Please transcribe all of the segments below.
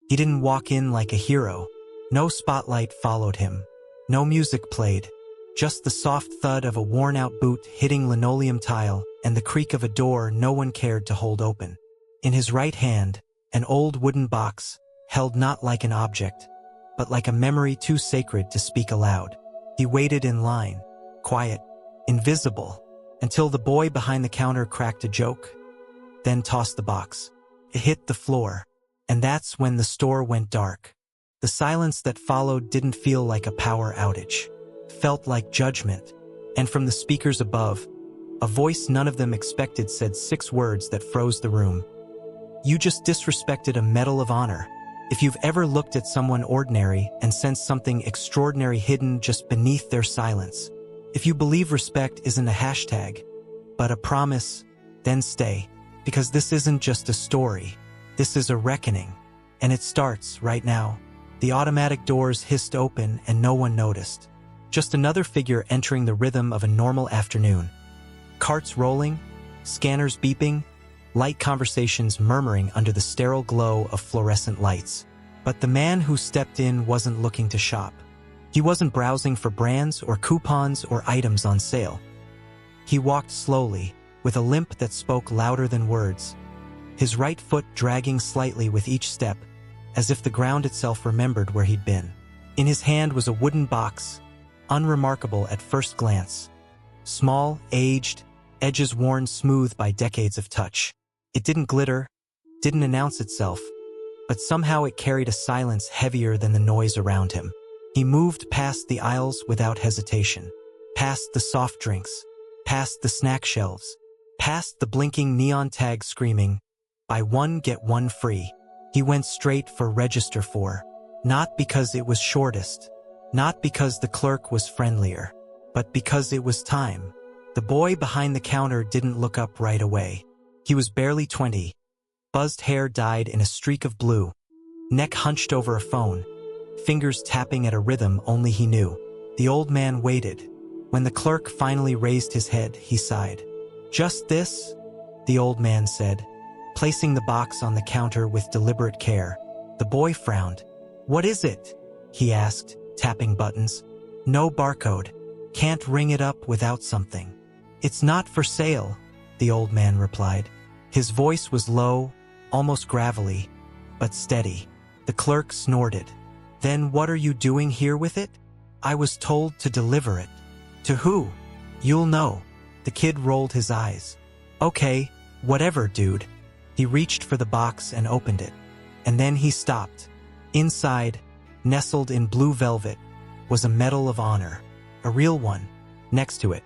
He didn't walk in like a hero. No spotlight followed him. No music played. Just the soft thud of a worn-out boot hitting linoleum tile and the creak of a door no one cared to hold open. In his right hand, an old wooden box, held not like an object, but like a memory too sacred to speak aloud. He waited in line, quiet, invisible, until the boy behind the counter cracked a joke, then tossed the box. It hit the floor, and that's when the store went dark. The silence that followed didn't feel like a power outage. It felt like judgment, and from the speakers above, a voice none of them expected said 6 words that froze the room. You just disrespected a medal of honor. If you've ever looked at someone ordinary and sensed something extraordinary hidden just beneath their silence, if you believe respect isn't a hashtag, but a promise, then stay, because this isn't just a story. This is a reckoning, and it starts right now. The automatic doors hissed open and no one noticed. Just another figure entering the rhythm of a normal afternoon. Carts rolling, scanners beeping, light conversations murmuring under the sterile glow of fluorescent lights. But the man who stepped in wasn't looking to shop. He wasn't browsing for brands or coupons or items on sale. He walked slowly, with a limp that spoke louder than words, his right foot dragging slightly with each step, as if the ground itself remembered where he'd been. In his hand was a wooden box, unremarkable at first glance. Small, aged, edges worn smooth by decades of touch. It didn't glitter, didn't announce itself, but somehow it carried a silence heavier than the noise around him. He moved past the aisles without hesitation, past the soft drinks, past the snack shelves, past the blinking neon tag screaming, "Buy one, get one free." He went straight for register 4, not because it was shortest, not because the clerk was friendlier, but because it was time. The boy behind the counter didn't look up right away. He was barely 20, buzzed hair dyed in a streak of blue, neck hunched over a phone, fingers tapping at a rhythm only he knew. The old man waited. When the clerk finally raised his head, he sighed. "Just this?" the old man said, placing the box on the counter with deliberate care. The boy frowned. "What is it?" he asked, tapping buttons. "No barcode. Can't ring it up without something." "It's not for sale," the old man replied. His voice was low, almost gravelly, but steady. The clerk snorted. "Then what are you doing here with it?" "I was told to deliver it." "To who?" "You'll know." The kid rolled his eyes. "Okay, whatever, dude." He reached for the box and opened it. And then he stopped. Inside, nestled in blue velvet, was a Medal of Honor, a real one. Next to it,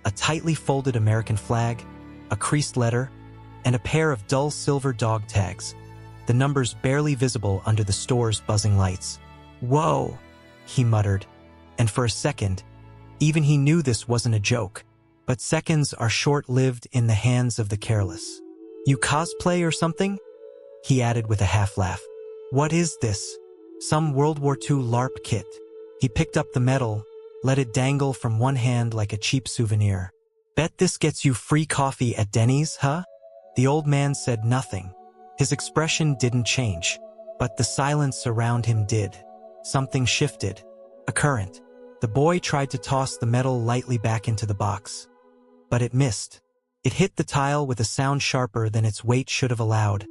a tightly folded American flag, a creased letter, and a pair of dull silver dog tags, the numbers barely visible under the store's buzzing lights. "Whoa," he muttered, and for a second, even he knew this wasn't a joke. But seconds are short-lived in the hands of the careless. "You cosplay or something?" he added with a half-laugh. "What is this?" "Some World War II LARP kit." He picked up the medal, let it dangle from one hand like a cheap souvenir. "Bet this gets you free coffee at Denny's, huh?" The old man said nothing. His expression didn't change, but the silence around him did. Something shifted. A current. The boy tried to toss the medal lightly back into the box, but it missed. It hit the tile with a sound sharper than its weight should have allowed,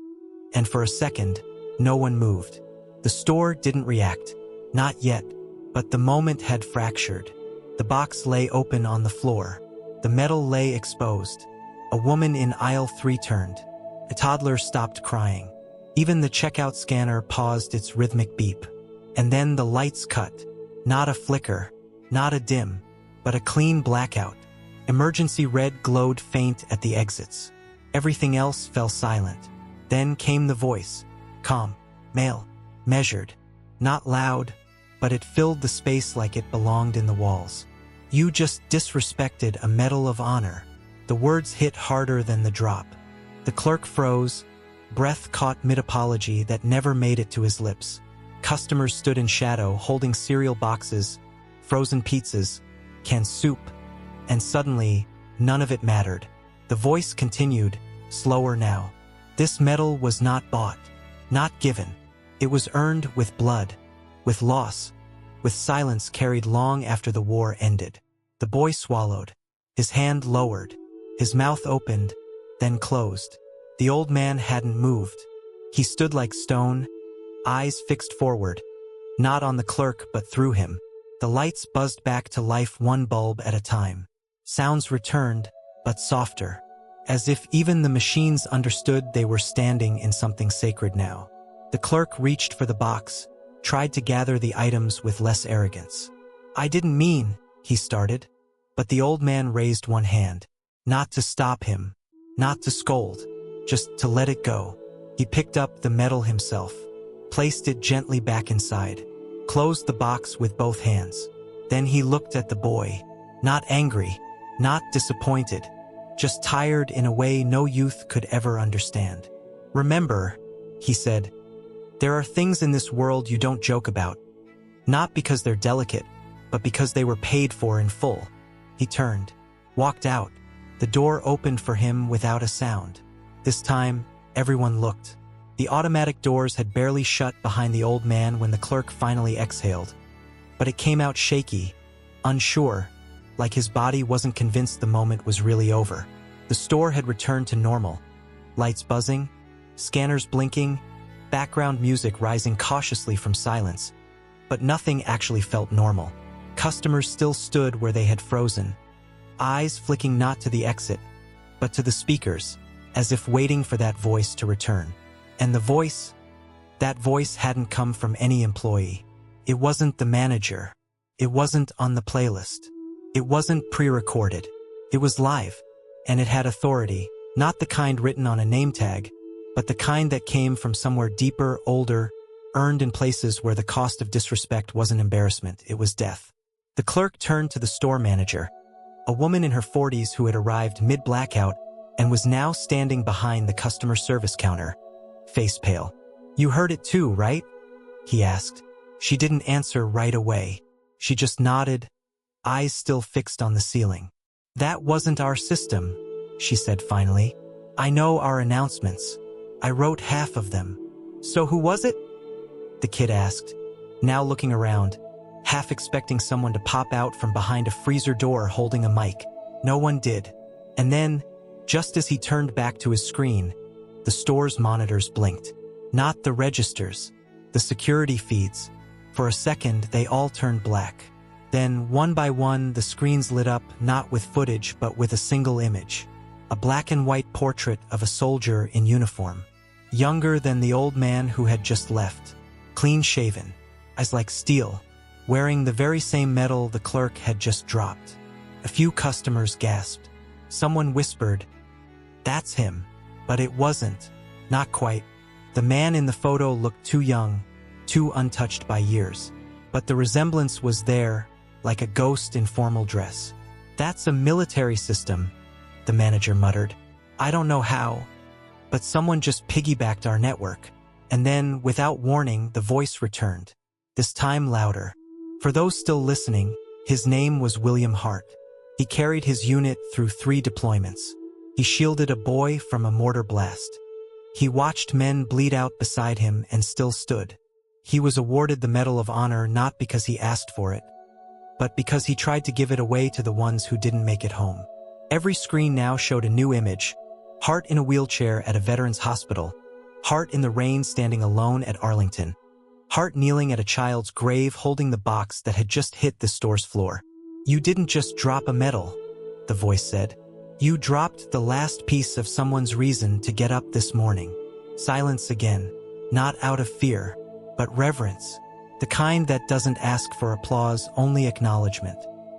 and for a second, no one moved. The store didn't react. Not yet, but the moment had fractured. The box lay open on the floor. The medal lay exposed. A woman in aisle 3 turned. A toddler stopped crying. Even the checkout scanner paused its rhythmic beep. And then the lights cut. Not a flicker, not a dim, but a clean blackout. Emergency red glowed faint at the exits. Everything else fell silent. Then came the voice. Calm, male, measured. Not loud, but it filled the space like it belonged in the walls. "You just disrespected a Medal of Honor." The words hit harder than the drop. The clerk froze, breath caught mid-apology that never made it to his lips. Customers stood in shadow, holding cereal boxes, frozen pizzas, canned soup, and suddenly, none of it mattered. The voice continued, slower now. "This medal was not bought, not given. It was earned with blood, with loss, with silence carried long after the war ended. The boy swallowed, his hand lowered, his mouth opened, then closed. The old man hadn't moved. He stood like stone, eyes fixed forward, not on the clerk but through him. The lights buzzed back to life one bulb at a time. Sounds returned, but softer, as if even the machines understood they were standing in something sacred now. The clerk reached for the box, tried to gather the items with less arrogance. "I didn't mean," he started, but the old man raised one hand. Not to stop him, not to scold, just to let it go. He picked up the metal himself, placed it gently back inside, closed the box with both hands. Then he looked at the boy, not angry, not disappointed, just tired in a way no youth could ever understand. "Remember," he said, "there are things in this world you don't joke about, not because they're delicate, but because they were paid for in full." He turned, walked out. The door opened for him without a sound. This time, everyone looked. The automatic doors had barely shut behind the old man when the clerk finally exhaled. But it came out shaky, unsure, like his body wasn't convinced the moment was really over. The store had returned to normal. Lights buzzing, scanners blinking, background music rising cautiously from silence. But nothing actually felt normal. Customers still stood where they had frozen, eyes flicking not to the exit, but to the speakers, as if waiting for that voice to return. And that voice hadn't come from any employee. It wasn't the manager. It wasn't on the playlist. It wasn't pre-recorded. It was live, and it had authority, not the kind written on a name tag, but the kind that came from somewhere deeper, older, earned in places where the cost of disrespect wasn't embarrassment, it was death. The clerk turned to the store manager, a woman in her 40s who had arrived mid-blackout and was now standing behind the customer service counter, face pale. "You heard it too, right?" he asked. She didn't answer right away. She just nodded, eyes still fixed on the ceiling. "That wasn't our system," she said finally. "I know our announcements. I wrote half of them." "So who was it?" the kid asked, now looking around, half expecting someone to pop out from behind a freezer door holding a mic. No one did. And then, just as he turned back to his screen, the store's monitors blinked. Not the registers, the security feeds. For a second, they all turned black. Then, one by one, the screens lit up not with footage but with a single image. A black and white portrait of a soldier in uniform. Younger than the old man who had just left. Clean-shaven, eyes like steel, wearing the very same medal the clerk had just dropped. A few customers gasped. Someone whispered, "That's him." But it wasn't. Not quite. The man in the photo looked too young, too untouched by years. But the resemblance was there, like a ghost in formal dress. "That's a military system," the manager muttered. "I don't know how, but someone just piggybacked our network." And then, without warning, the voice returned, this time louder. For those still listening, his name was William Hart. He carried his unit through 3 deployments. He shielded a boy from a mortar blast. He watched men bleed out beside him and still stood. He was awarded the Medal of Honor not because he asked for it, but because he tried to give it away to the ones who didn't make it home. Every screen now showed a new image. Hart in a wheelchair at a veterans hospital. Hart in the rain standing alone at Arlington. Hart kneeling at a child's grave holding the box that had just hit the store's floor. "You didn't just drop a medal," the voice said. "You dropped the last piece of someone's reason to get up this morning." Silence again, not out of fear, but reverence. The kind that doesn't ask for applause, only acknowledgement.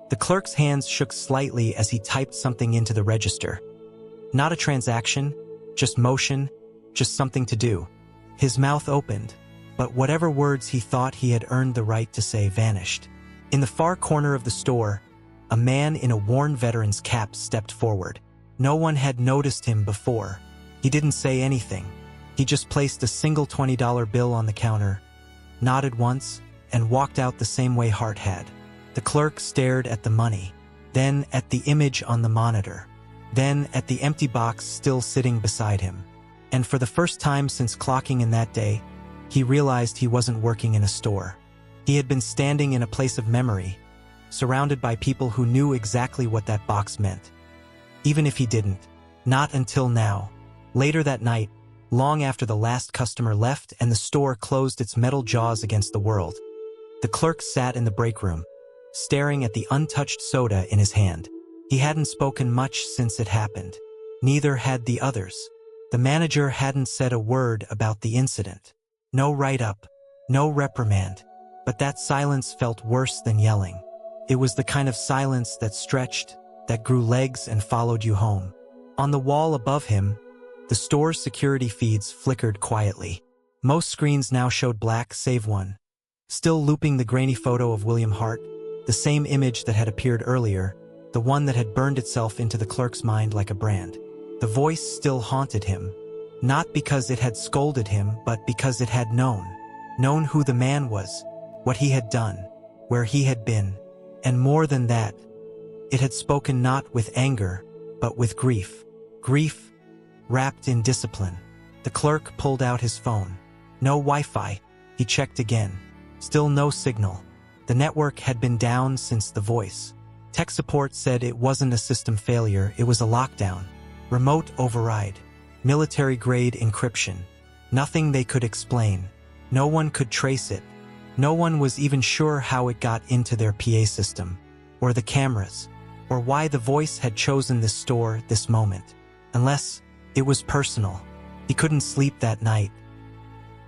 The clerk's hands shook slightly as he typed something into the register. Not a transaction, just motion, just something to do. His mouth opened, but whatever words he thought he had earned the right to say vanished. In the far corner of the store, a man in a worn veteran's cap stepped forward. No one had noticed him before. He didn't say anything. He just placed a single $20 bill on the counter, nodded once, and walked out the same way Hart had. The clerk stared at the money, then at the image on the monitor, then at the empty box still sitting beside him. And for the first time since clocking in that day, he realized he wasn't working in a store. He had been standing in a place of memory, surrounded by people who knew exactly what that box meant. Even if he didn't. Not until now. Later that night, long after the last customer left and the store closed its metal jaws against the world, the clerk sat in the break room, staring at the untouched soda in his hand. He hadn't spoken much since it happened. Neither had the others. The manager hadn't said a word about the incident. No write-up, no reprimand. But that silence felt worse than yelling. It was the kind of silence that stretched, that grew legs and followed you home. On the wall above him, the store's security feeds flickered quietly. Most screens now showed black save one. Still looping the grainy photo of William Hart, the same image that had appeared earlier, the one that had burned itself into the clerk's mind like a brand. The voice still haunted him, not because it had scolded him, but because it had known who the man was, what he had done, where he had been, and more than that, it had spoken not with anger, but with grief. Grief, wrapped in discipline. The clerk pulled out his phone. No Wi-Fi. He checked again. Still no signal. The network had been down since the voice. Tech support said it wasn't a system failure, it was a lockdown. Remote override. Military-grade encryption. Nothing they could explain. No one could trace it. No one was even sure how it got into their PA system, or the cameras, or why the voice had chosen this store, this moment. Unless it was personal. He couldn't sleep that night.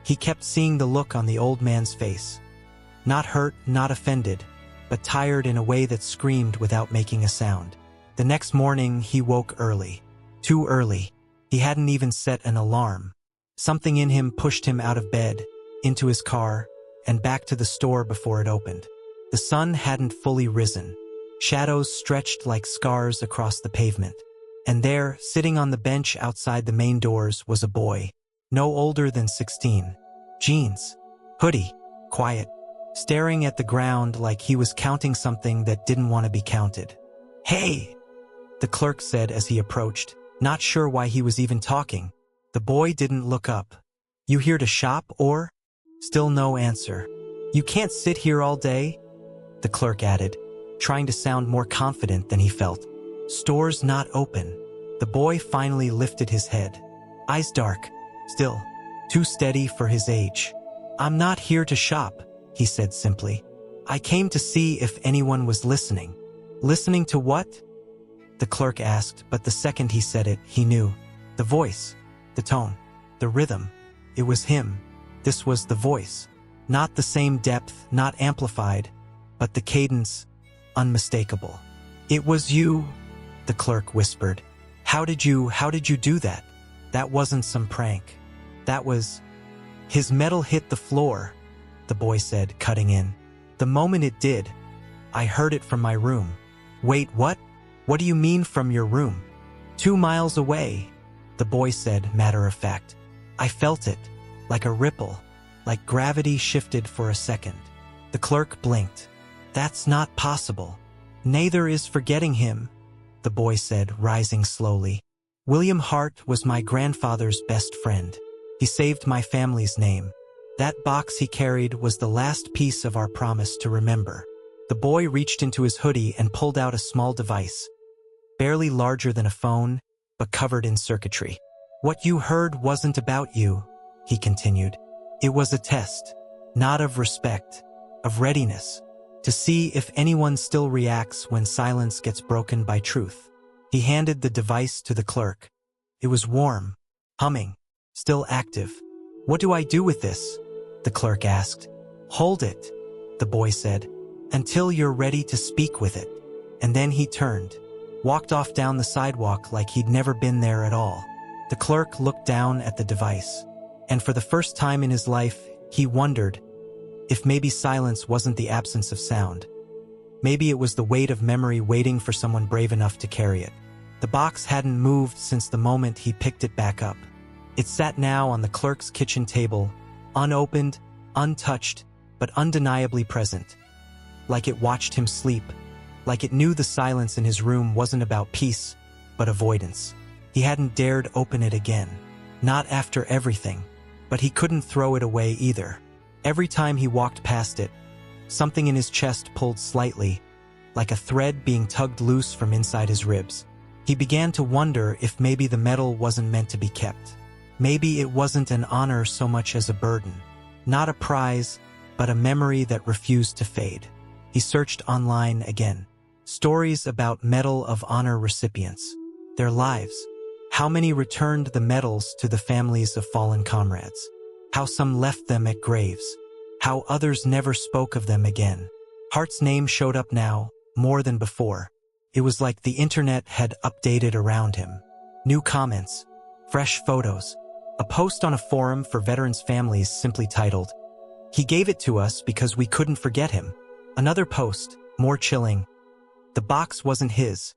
He kept seeing the look on the old man's face. Not hurt, not offended, but tired in a way that screamed without making a sound. The next morning, he woke early. Too early. He hadn't even set an alarm. Something in him pushed him out of bed, into his car, and back to the store before it opened. The sun hadn't fully risen. Shadows stretched like scars across the pavement. And there, sitting on the bench outside the main doors, was a boy, no older than 16. Jeans, hoodie, quiet, staring at the ground like he was counting something that didn't want to be counted. "Hey!" the clerk said as he approached, not sure why he was even talking. The boy didn't look up. "You here to shop, or?" Still no answer. "You can't sit here all day?" the clerk added, trying to sound more confident than he felt. "Store's not open." The boy finally lifted his head. Eyes dark, still, too steady for his age. "I'm not here to shop," he said simply. "I came to see if anyone was listening." "Listening to what?" the clerk asked, but the second he said it, he knew. The voice, the tone, the rhythm. It was him. This was the voice. Not the same depth, not amplified, but the cadence, unmistakable. "It was you," the clerk whispered. How did you do that? That wasn't some prank. That was..." "His metal hit the floor," the boy said, cutting in. "The moment it did, I heard it from my room." "Wait, what? What do you mean from your room?" "2 miles away," the boy said, matter of fact. "I felt it, like a ripple, like gravity shifted for a second." The clerk blinked. "That's not possible." "Neither is forgetting him," the boy said, rising slowly. "William Hart was my grandfather's best friend. He saved my family's name. That box he carried was the last piece of our promise to remember." The boy reached into his hoodie and pulled out a small device, barely larger than a phone, but covered in circuitry. "What you heard wasn't about you," he continued. "It was a test, not of respect, of readiness, to see if anyone still reacts when silence gets broken by truth." He handed the device to the clerk. It was warm, humming, still active. "What do I do with this?" the clerk asked. "Hold it," the boy said, "until you're ready to speak with it." And then he turned, walked off down the sidewalk like he'd never been there at all. The clerk looked down at the device, and for the first time in his life, he wondered if maybe silence wasn't the absence of sound. Maybe it was the weight of memory waiting for someone brave enough to carry it. The box hadn't moved since the moment he picked it back up. It sat now on the clerk's kitchen table, unopened, untouched, but undeniably present. Like it watched him sleep, like it knew the silence in his room wasn't about peace, but avoidance. He hadn't dared open it again. Not after everything. but he couldn't throw it away either. Every time he walked past it, something in his chest pulled slightly, like a thread being tugged loose from inside his ribs. He began to wonder if maybe the medal wasn't meant to be kept. Maybe it wasn't an honor so much as a burden. Not a prize, but a memory that refused to fade. He searched online again. Stories about Medal of Honor recipients. Their lives. How many returned the medals to the families of fallen comrades? How some left them at graves. How others never spoke of them again. Hart's name showed up now, more than before. It was like the internet had updated around him. New comments. Fresh photos. A post on a forum for veterans' families simply titled, "He gave it to us because we couldn't forget him." Another post, more chilling. The box wasn't his.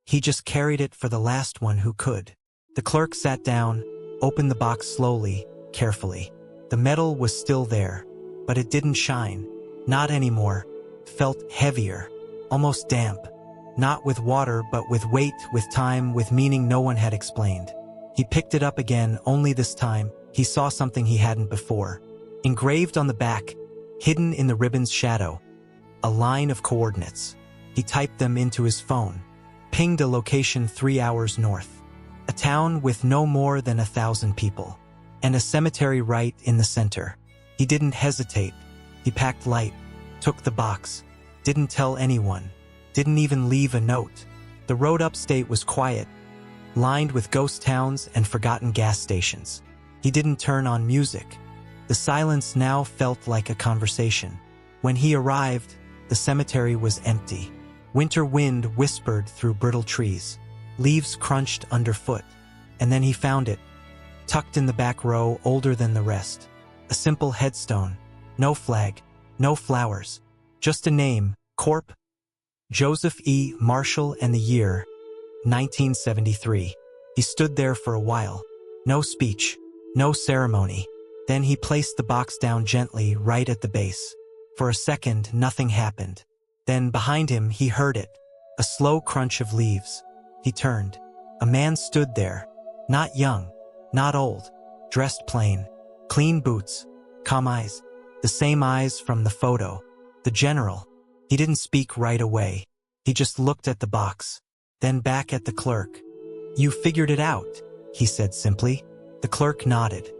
He just carried it for the last one who could. The clerk sat down, opened the box slowly, carefully. The medal was still there, but it didn't shine. Not anymore. Felt heavier, almost damp. Not with water, but with weight, with time, with meaning no one had explained. He picked it up again, only this time, he saw something he hadn't before. Engraved on the back, hidden in the ribbon's shadow, a line of coordinates. He typed them into his phone, pinged a location 3 hours north. A town with no more than 1,000 people, and a cemetery right in the center. He didn't hesitate. He packed light, took the box, didn't tell anyone, didn't even leave a note. The road upstate was quiet, lined with ghost towns and forgotten gas stations. He didn't turn on music. The silence now felt like a conversation. When he arrived, the cemetery was empty. Winter wind whispered through brittle trees. Leaves crunched underfoot. And then he found it, tucked in the back row, older than the rest. A simple headstone. No flag, no flowers. Just a name, Corp. Joseph E. Marshall, and the year, 1973. He stood there for a while. No speech, no ceremony. Then he placed the box down gently right at the base. For a second, nothing happened. Then behind him, he heard it. A slow crunch of leaves. He turned. A man stood there. Not young, not old. Dressed plain. Clean boots. Calm eyes. The same eyes from the photo. The general. He didn't speak right away. He just looked at the box. Then back at the clerk. "You figured it out," he said simply. The clerk nodded.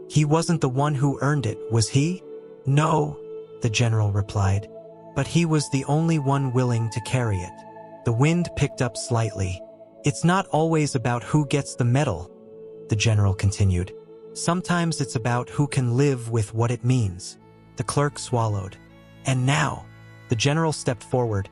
"He wasn't the one who earned it, was he?" "No," the general replied. "But he was the only one willing to carry it." The wind picked up slightly. "It's not always about who gets the medal," the general continued. "Sometimes it's about who can live with what it means." The clerk swallowed. "And now," the general stepped forward,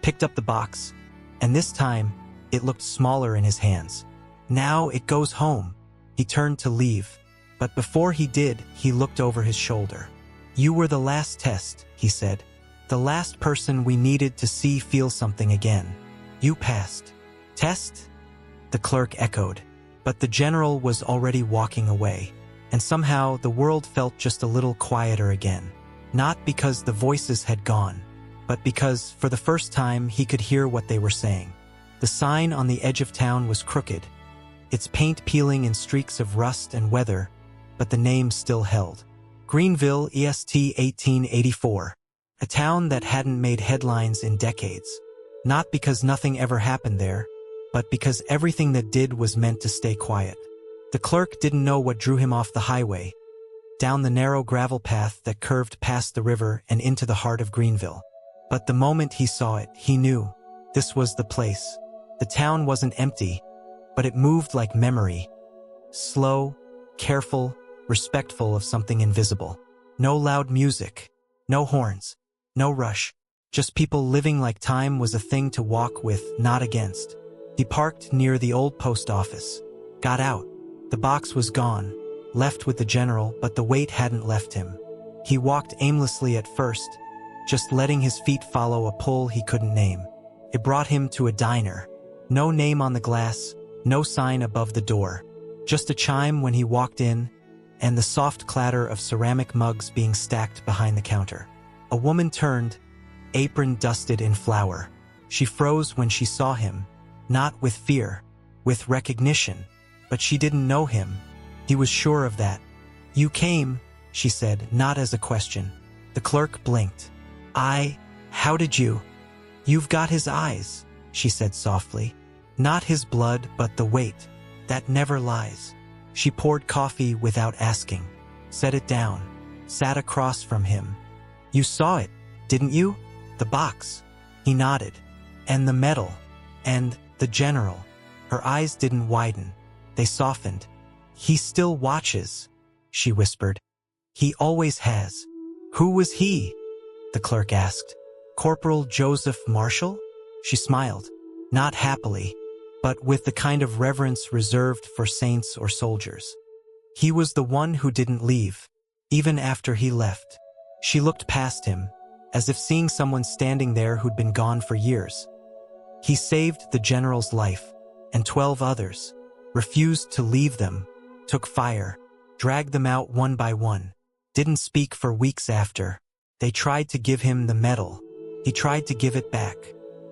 picked up the box, and this time, it looked smaller in his hands. "Now it goes home." He turned to leave, but before he did, he looked over his shoulder. "You were the last test," he said. "The last person we needed to see feel something again. You passed." "Test?" the clerk echoed. But the general was already walking away, and somehow the world felt just a little quieter again. Not because the voices had gone, but because, for the first time, he could hear what they were saying. The sign on the edge of town was crooked, its paint peeling in streaks of rust and weather, but the name still held. Greenville, EST 1884. A town that hadn't made headlines in decades. Not because nothing ever happened there, but because everything that did was meant to stay quiet. The clerk didn't know what drew him off the highway, down the narrow gravel path that curved past the river and into the heart of Greenville. But the moment he saw it, he knew. This was the place. The town wasn't empty, but it moved like memory. Slow, careful, respectful of something invisible. No loud music, no horns, no rush. Just people living like time was a thing to walk with, not against. He parked near the old post office. Got out. The box was gone, left with the general, but the weight hadn't left him. He walked aimlessly at first, just letting his feet follow a pull he couldn't name. It brought him to a diner. No name on the glass, no sign above the door. Just a chime when he walked in, and the soft clatter of ceramic mugs being stacked behind the counter. A woman turned, apron dusted in flour. She froze when she saw him, not with fear, with recognition, but she didn't know him. He was sure of that. You came, she said, not as a question. The clerk blinked. How did you? You've got his eyes, she said softly. Not his blood, but the weight. That never lies. She poured coffee without asking, set it down, sat across from him. You saw it, didn't you? The box. He nodded. And the medal. And the general. Her eyes didn't widen. They softened. He still watches, she whispered. He always has. Who was he? The clerk asked. Corporal Joseph Marshall? She smiled, not happily, but with the kind of reverence reserved for saints or soldiers. He was the one who didn't leave, even after he left. She looked past him, as if seeing someone standing there who'd been gone for years. He saved the general's life, and 12 others, refused to leave them, took fire, dragged them out one by one, didn't speak for weeks after. They tried to give him the medal. He tried to give it back.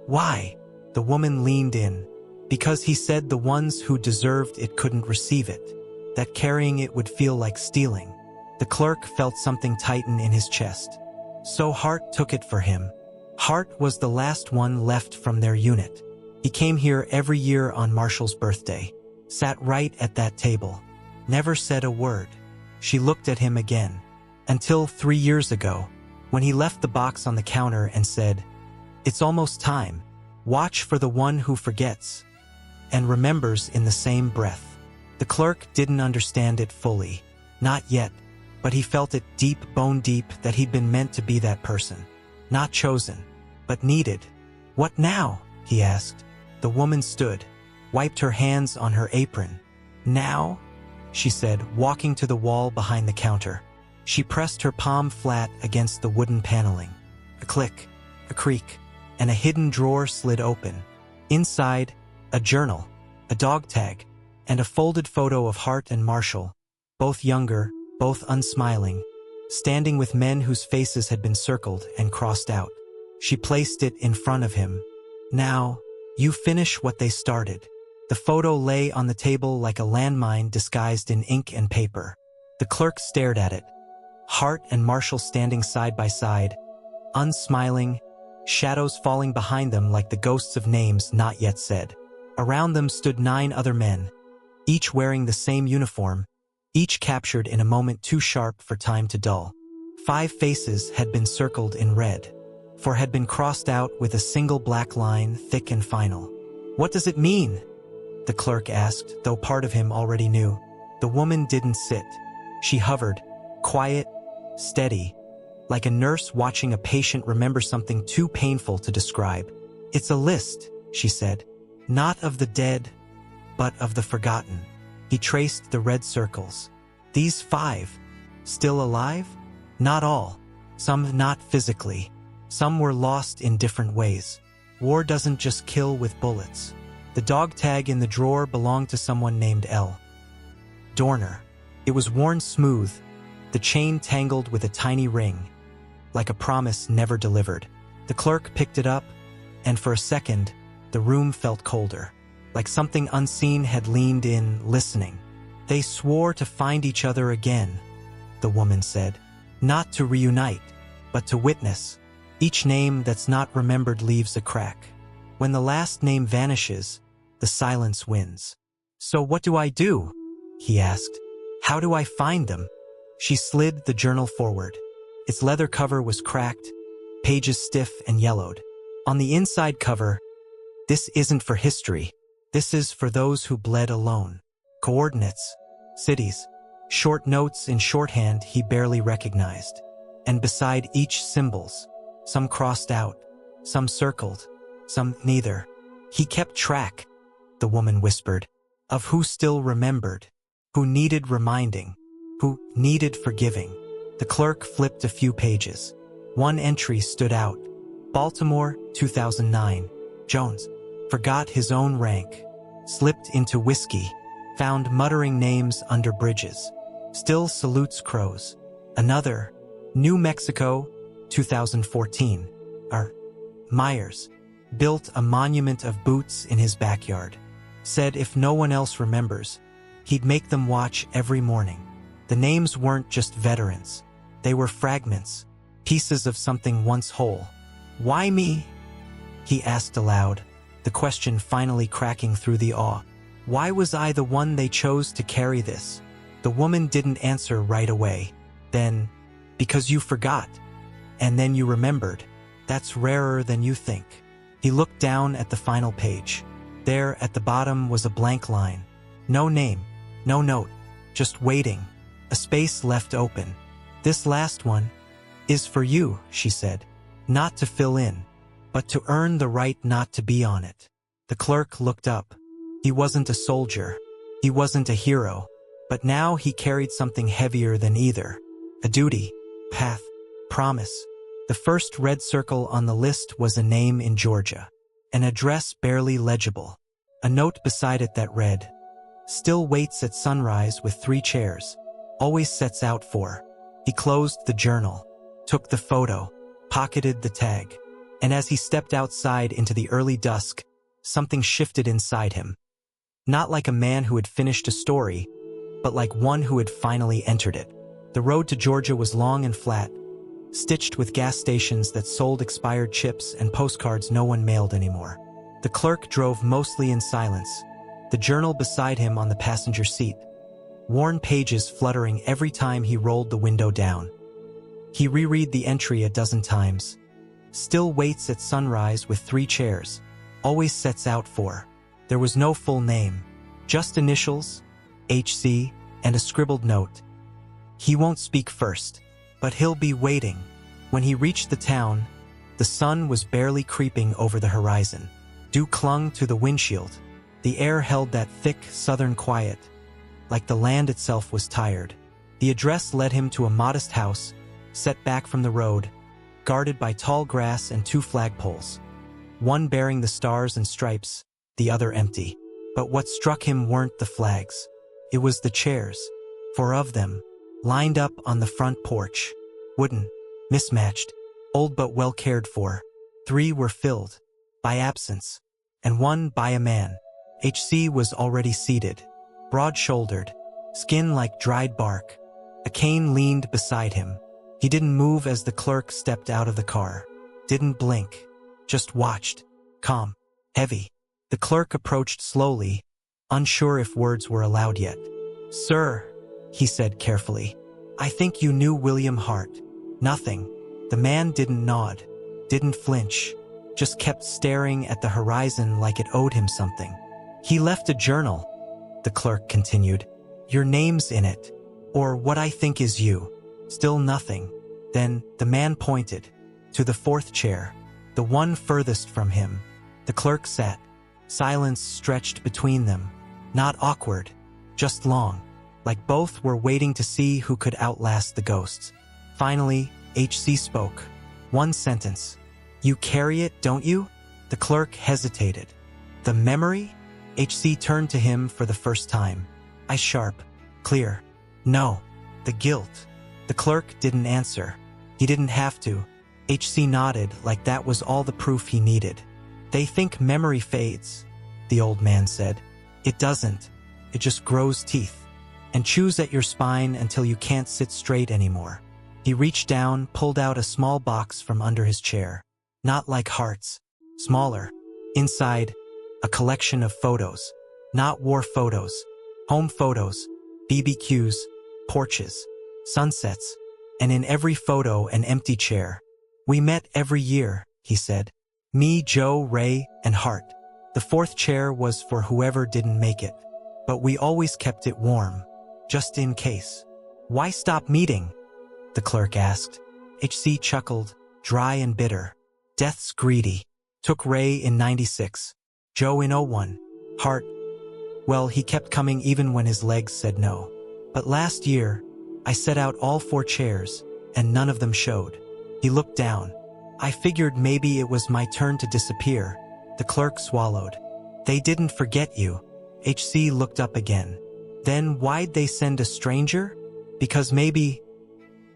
Why? The woman leaned in. Because he said the ones who deserved it couldn't receive it, that carrying it would feel like stealing. The clerk felt something tighten in his chest. So Hart took it for him. Hart was the last one left from their unit. He came here every year on Marshall's birthday, sat right at that table, never said a word. She looked at him again, until 3 years ago, when he left the box on the counter and said, "It's almost time. Watch for the one who forgets and remembers in the same breath." The clerk didn't understand it fully, not yet, but he felt it deep, bone deep, that he'd been meant to be that person. Not chosen, but needed. What now? He asked. The woman stood, wiped her hands on her apron. Now? She said, walking to the wall behind the counter. She pressed her palm flat against the wooden paneling. A click, a creak, and a hidden drawer slid open. Inside, a journal, a dog tag, and a folded photo of Hart and Marshall, both younger, both unsmiling, standing with men whose faces had been circled and crossed out. She placed it in front of him. Now, you finish what they started. The photo lay on the table like a landmine disguised in ink and paper. The clerk stared at it. Hart and Marshall standing side by side, unsmiling, shadows falling behind them like the ghosts of names not yet said. Around them stood 9 other men, each wearing the same uniform, each captured in a moment too sharp for time to dull. 5 faces had been circled in red, 4 had been crossed out with a single black line, thick and final. What does it mean? The clerk asked, though part of him already knew. The woman didn't sit. She hovered, quiet, steady, like a nurse watching a patient remember something too painful to describe. It's a list, she said, not of the dead, but of the forgotten. He traced the red circles. These 5, still alive? Not all. Some not physically. Some were lost in different ways. War doesn't just kill with bullets. The dog tag in the drawer belonged to someone named L. Dorner. It was worn smooth, the chain tangled with a tiny ring, like a promise never delivered. The clerk picked it up, and for a second, the room felt colder, like something unseen had leaned in, listening. They swore to find each other again, the woman said, not to reunite, but to witness. Each name that's not remembered leaves a crack. When the last name vanishes, the silence wins. So what do I do? He asked. How do I find them? She slid the journal forward. Its leather cover was cracked, pages stiff and yellowed. On the inside cover, "This isn't for history. This is for those who bled alone." Coordinates, cities, short notes in shorthand he barely recognized. And beside each symbols, some crossed out, some circled, some neither. He kept track, the woman whispered, of who still remembered, who needed reminding, who needed forgiving. The clerk flipped a few pages. One entry stood out. Baltimore, 2009. Jones forgot his own rank, slipped into whiskey, found muttering names under bridges, still salutes crows. Another, New Mexico, 2014. Myers built a monument of boots in his backyard. Said if no one else remembers, he'd make them watch every morning. The names weren't just veterans. They were fragments, pieces of something once whole. "Why me?" he asked aloud, the question finally cracking through the awe. Why was I the one they chose to carry this? The woman didn't answer right away. Then, "Because you forgot. And then you remembered. That's rarer than you think." He looked down at the final page. There, at the bottom, was a blank line. No name, no note, just waiting, a space left open. "This last one is for you," she said. "Not to fill in, but to earn the right not to be on it." The clerk looked up. He wasn't a soldier. He wasn't a hero. But now he carried something heavier than either. A duty, path, promise. The first red circle on the list was a name in Georgia. An address barely legible. A note beside it that read, "Still waits at sunrise with 3 chairs. Always sets out for." He closed the journal, took the photo, pocketed the tag. And as he stepped outside into the early dusk, something shifted inside him. Not like a man who had finished a story, but like one who had finally entered it. The road to Georgia was long and flat, stitched with gas stations that sold expired chips and postcards no one mailed anymore. The clerk drove mostly in silence, the journal beside him on the passenger seat, worn pages fluttering every time he rolled the window down. He reread the entry a dozen times. "Still waits at sunrise with 3 chairs. Always sets out for." There was no full name, just initials, HC, and a scribbled note. "He won't speak first, but he'll be waiting." When he reached the town, the sun was barely creeping over the horizon. Dew clung to the windshield. The air held that thick southern quiet, like the land itself was tired. The address led him to a modest house, set back from the road, guarded by tall grass and 2 flagpoles, one bearing the stars and stripes, the other empty. But what struck him weren't the flags. It was the chairs, 4 of them, lined up on the front porch. Wooden, mismatched, old but well cared for. 3 were filled by absence, and 1 by a man. HC was already seated, broad-shouldered, skin like dried bark. A cane leaned beside him. He didn't move as the clerk stepped out of the car. Didn't blink. Just watched. Calm. Heavy. The clerk approached slowly, unsure if words were allowed yet. "Sir," he said carefully, "I think you knew William Hart." Nothing. The man didn't nod, didn't flinch, just kept staring at the horizon like it owed him something. "He left a journal," the clerk continued. "Your name's in it, or what I think is you." Still nothing. Then the man pointed to the 4th chair, the one furthest from him. The clerk sat. Silence stretched between them. Not awkward, just long, like both were waiting to see who could outlast the ghosts. Finally, HC spoke. One sentence. "You carry it, don't you?" The clerk hesitated. "The memory?" HC turned to him for the first time. Eyes sharp, clear. "No, the guilt." The clerk didn't answer. He didn't have to. HC nodded like that was all the proof he needed. "They think memory fades," the old man said. "It doesn't. It just grows teeth and chews at your spine until you can't sit straight anymore." He reached down, pulled out a small box from under his chair. Not like Hart's. Smaller. Inside, a collection of photos. Not war photos. Home photos. BBQs. Porches. Sunsets. And in every photo, an empty chair. "We met every year," he said. "Me, Joe, Ray, and Hart. The 4th chair was for whoever didn't make it. But we always kept it warm, just in case." "Why stop meeting?" the clerk asked. HC chuckled, dry and bitter. "Death's greedy. Took Ray in 96. Joe in 01. Hart, well, he kept coming even when his legs said no. But last year, I set out all 4 chairs, and none of them showed." He looked down. "I figured maybe it was my turn to disappear." The clerk swallowed. "They didn't forget you." HC looked up again. "Then why'd they send a stranger?" "Because maybe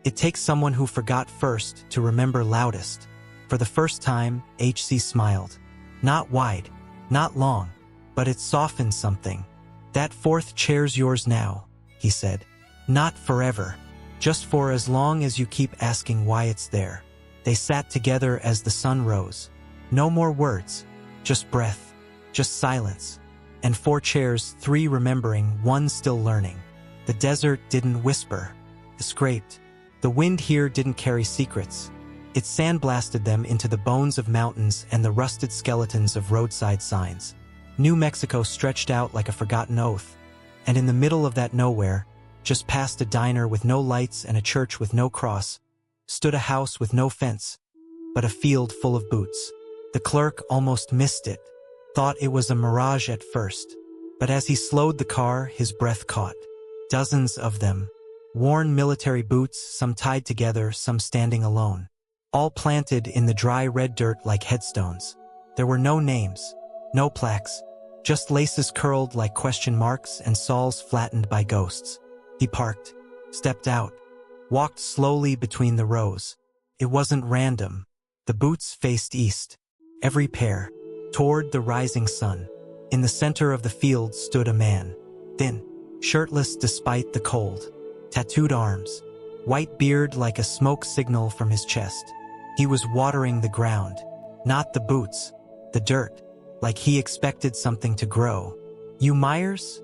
it takes someone who forgot first to remember loudest." For the first time, HC smiled. Not wide, not long, but it softened something. "That 4th chair's yours now," he said. Not forever. Just for as long as you keep asking why it's there. They sat together as the sun rose. No more words. Just breath. Just silence. And 4 chairs, 3 remembering, 1 still learning. The desert didn't whisper. It scraped. The wind here didn't carry secrets. It sandblasted them into the bones of mountains and the rusted skeletons of roadside signs. New Mexico stretched out like a forgotten oath. And in the middle of that nowhere, just past a diner with no lights and a church with no cross, stood a house with no fence, but a field full of boots. The clerk almost missed it, thought it was a mirage at first. But as he slowed the car, his breath caught. Dozens of them. Worn military boots, some tied together, some standing alone. All planted in the dry red dirt like headstones. There were no names, no plaques, just laces curled like question marks and soles flattened by ghosts. He parked, stepped out, walked slowly between the rows. It wasn't random. The boots faced east, every pair, toward the rising sun. In the center of the field stood a man, thin, shirtless despite the cold, tattooed arms, white beard like a smoke signal from his chest. He was watering the ground, not the boots, the dirt, like he expected something to grow. "You Myers?"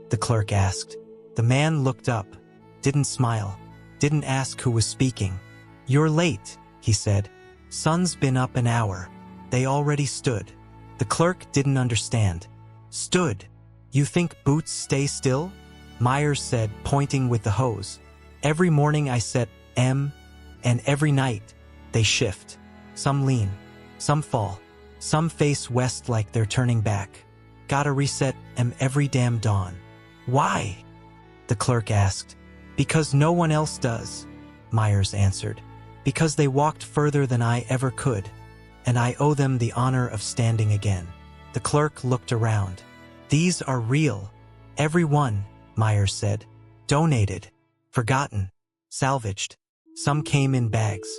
the clerk asked. The man looked up, didn't smile, didn't ask who was speaking. "You're late," he said. "Sun's been up an hour." They already stood. The clerk didn't understand. "Stood? You think boots stay still?" Myers said, pointing with the hose. "Every morning I set M, and every night they shift. Some lean, some fall, some face west like they're turning back. Gotta reset M every damn dawn." "Why?" the clerk asked. "Because no one else does," Myers answered. "Because they walked further than I ever could, and I owe them the honor of standing again." The clerk looked around. "These are real. Every one," Myers said. "Donated, forgotten, salvaged. Some came in bags.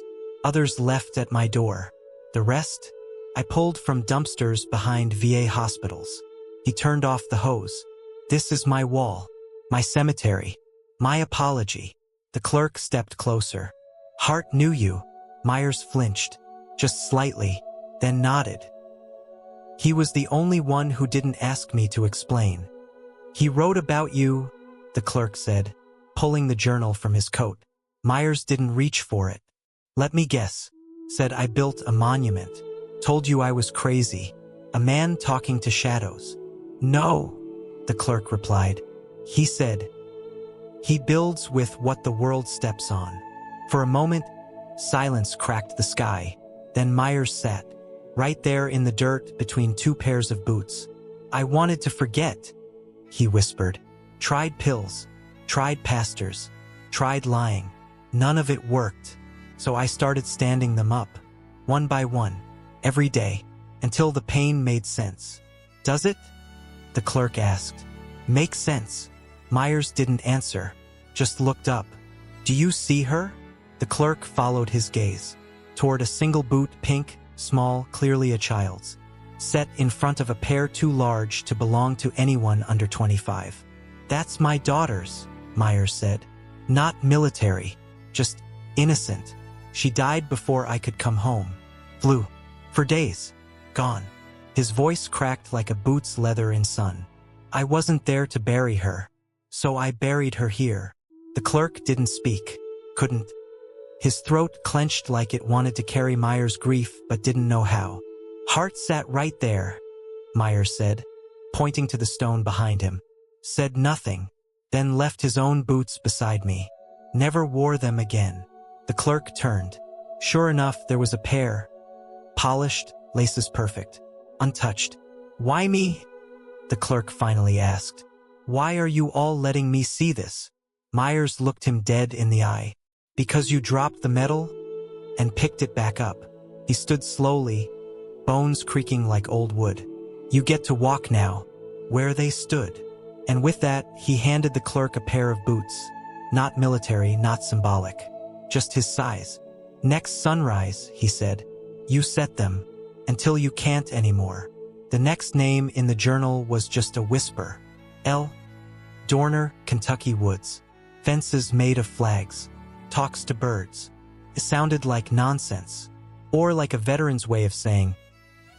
Others left at my door. The rest, I pulled from dumpsters behind VA hospitals." He turned off the hose. "This is my wall, my cemetery, my apology." The clerk stepped closer. "Hart knew you." Myers flinched, just slightly, then nodded. "He was the only one who didn't ask me to explain. He wrote about you," the clerk said, pulling the journal from his coat. Myers didn't reach for it. "Let me guess. Said I built a monument. Told you I was crazy. A man talking to shadows." "No," the clerk replied. "He said, he builds with what the world steps on." For a moment, silence cracked the sky. Then Myers sat, right there in the dirt between 2 pairs of boots. "I wanted to forget," he whispered. "Tried pills, tried pastors, tried lying. None of it worked. So I started standing them up, one by one, every day, until the pain made sense." "Does it?" the clerk asked. "Make sense?" Myers didn't answer, just looked up. "Do you see her?" The clerk followed his gaze, toward a single boot, pink, small, clearly a child's, set in front of a pair too large to belong to anyone under 25. "That's my daughter's," Myers said. "Not military, just innocent. She died before I could come home. Flew. For days. Gone." His voice cracked like a boot's leather in sun. "I wasn't there to bury her. So I buried her here." The clerk didn't speak. Couldn't. His throat clenched like it wanted to carry Myers' grief but didn't know how. "Hart sat right there," Myers said, pointing to the stone behind him. "Said nothing, then left his own boots beside me. Never wore them again." The clerk turned. Sure enough, there was a pair. Polished, laces perfect, untouched. "Why me?" the clerk finally asked. "Why are you all letting me see this?" Myers looked him dead in the eye. "Because you dropped the medal and picked it back up." He stood slowly, bones creaking like old wood. "You get to walk now, where they stood." And with that, he handed the clerk a pair of boots. Not military, not symbolic, just his size. "Next sunrise," he said, "you set them, until you can't anymore." The next name in the journal was just a whisper. L. Dorner, Kentucky Woods. Fences made of flags. Talks to birds. It sounded like nonsense. Or like a veteran's way of saying,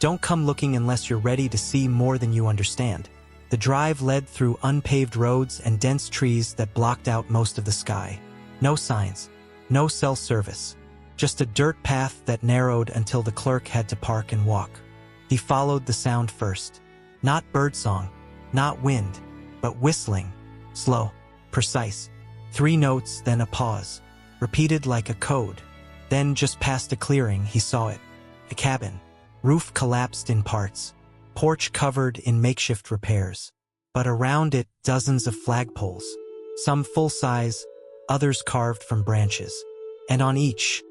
don't come looking unless you're ready to see more than you understand. The drive led through unpaved roads and dense trees that blocked out most of the sky. No signs. No cell service. Just a dirt path that narrowed until the clerk had to park and walk. He followed the sound first. Not birdsong, not wind, but whistling. Slow, precise. 3 notes, then a pause. Repeated like a code. Then just past a clearing, he saw it. A cabin. Roof collapsed in parts. Porch covered in makeshift repairs. But around it, dozens of flagpoles. Some full-size, others carved from branches. And on each,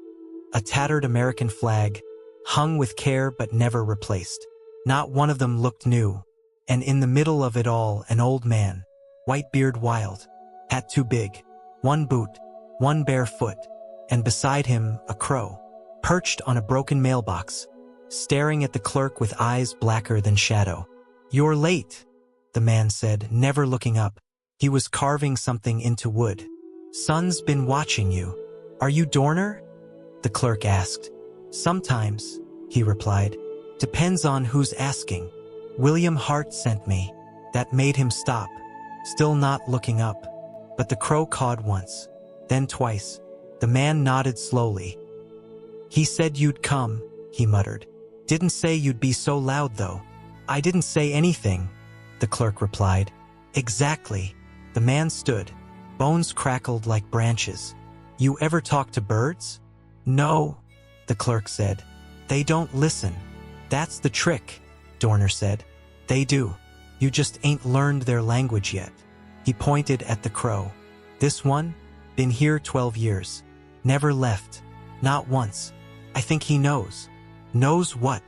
a tattered American flag, hung with care but never replaced. Not one of them looked new. And in the middle of it all, an old man. White beard wild. Hat too big. 1 boot. 1 bare foot. And beside him, a crow. Perched on a broken mailbox. Staring at the clerk with eyes blacker than shadow. You're late, the man said, never looking up. He was carving something into wood. Son's been watching you. Are you Dorner? The clerk asked. Sometimes, he replied. Depends on who's asking. William Hart sent me. That made him stop, still not looking up. But the crow cawed once, then twice. The man nodded slowly. He said you'd come, he muttered. Didn't say you'd be so loud, though. I didn't say anything, the clerk replied. Exactly. The man stood. Bones crackled like branches. You ever talk to birds? No, the clerk said. They don't listen. That's the trick, Dorner said. They do. You just ain't learned their language yet. He pointed at the crow. This one? Been here 12 years. Never left. Not once. I think he knows. Knows what?